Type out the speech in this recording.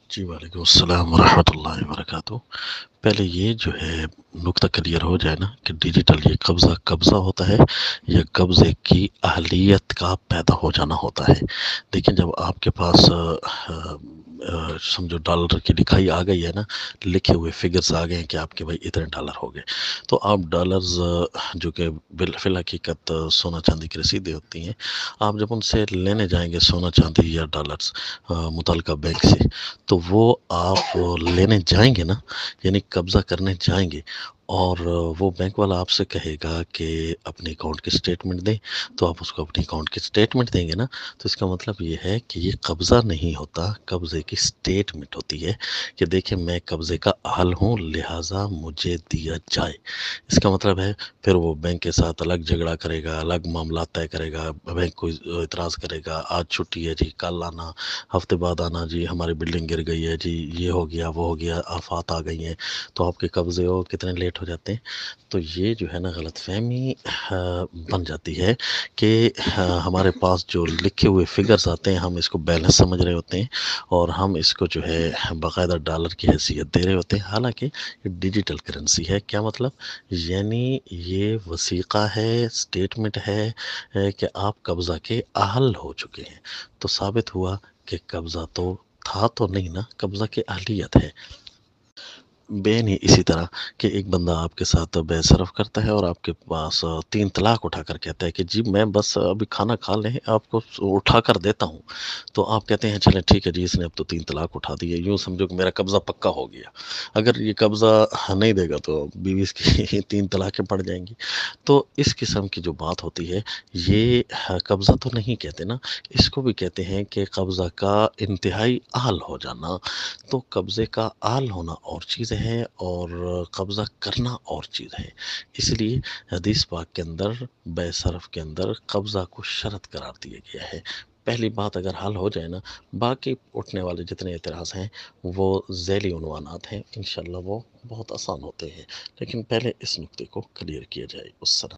جی وعلیکم السلام ورحمۃ اللہ وبرکاتہ۔ پہلے یہ جو ہے نقطہ کلیئر ہو جائے نا کہ ڈیجیٹل یہ قبضہ قبضہ ہوتا ہے یا قبضے کی اہلیت کا پیدا ہو جانا ہوتا ہے۔ دیکھیں جب آپ کے پاس سمجھو ڈالر کی لکھائی آ گئی ہے نا، لکھے ہوئے فگرز آ گئے ہیں کہ آپ کے بھائی اتنے ڈالر ہو گئے، تو آپ ڈالرز جو کہ فی الحقیقت سونا چاندی کی رسیدیں ہوتی ہیں، آپ جب ان سے لینے جائیں گے سونا چاندی یا ڈالرز متعلقہ بینک سے، تو وہ آپ لینے جائیں گے نا، یعنی قبضہ کرنے جائیں گے، اور وہ بینک والا آپ سے کہے گا کہ اپنے اکاؤنٹ کی سٹیٹمنٹ دیں، تو آپ اس کو اپنے اکاؤنٹ کی سٹیٹمنٹ دیں گے نا، تو اس کا مطلب یہ ہے کہ یہ قبضہ نہیں ہوتا، قبضے کی سٹیٹمنٹ ہوتی ہے کہ دیکھیں میں قبضے کا اہل ہوں لہٰذا مجھے دیا جائے۔ اس کا مطلب ہے پھر وہ بینک کے ساتھ الگ جھگڑا کرے گا، الگ معاملات طے کرے گا، بینک کو اعتراض کرے گا، آج چھٹی ہے جی، کل آنا، ہفتے بعد آنا جی، ہماری بلڈنگ گر گئی ہے جی، یہ ہو گیا وہ ہو گیا، آفات آ گئی ہیں، تو آپ کے قبضے ہو کتنے لیٹ ہو جاتے ہیں۔ تو یہ جو ہے نا غلط فہمی بن جاتی ہے کہ ہمارے پاس جو لکھے ہوئے فگرز آتے ہیں ہم اس کو بیلنس سمجھ رہے ہوتے ہیں اور ہم اس کو جو ہے باقاعدہ ڈالر کی حیثیت دے رہے ہوتے ہیں، حالانکہ یہ ڈیجیٹل کرنسی ہے۔ کیا مطلب؟ یعنی یہ وثیقہ ہے، سٹیٹمنٹ ہے کہ آپ قبضہ کے اہل ہو چکے ہیں۔ تو ثابت ہوا کہ قبضہ تو تھا تو نہیں نا، قبضہ کی اہلیت ہے۔ بے نہیں اسی طرح کہ ایک بندہ آپ کے ساتھ بے صرف کرتا ہے اور آپ کے پاس 3 طلاق اٹھا کر کہتا ہے کہ جی میں بس ابھی کھانا کھا لیں آپ کو اٹھا کر دیتا ہوں، تو آپ کہتے ہیں چلیں ٹھیک ہے جی، اس نے اب تو 3 طلاق اٹھا دی ہے، یوں سمجھو کہ میرا قبضہ پکا ہو گیا۔ اگر یہ قبضہ نہیں دے گا تو بیوی اس کی 3 طلاقیں پڑ جائیں گی۔ تو اس قسم کی جو بات ہوتی ہے یہ قبضہ تو نہیں کہتے نا، اس کو بھی کہتے ہیں کہ قبضہ کا انتہائی اہل ہو جانا۔ تو قبضے کا اہل ہونا اور چیز ہے اور قبضہ کرنا اور چیز ہے۔ اس لیے حدیث پاک کے اندر بے صرف کے اندر قبضہ کو شرط قرار دیا گیا ہے۔ پہلی بات اگر حل ہو جائے نا، باقی اٹھنے والے جتنے اعتراض ہیں وہ ذیلی عنوانات ہیں، انشاءاللہ وہ بہت آسان ہوتے ہیں، لیکن پہلے اس نقطے کو کلیئر کیا جائے۔ السلام۔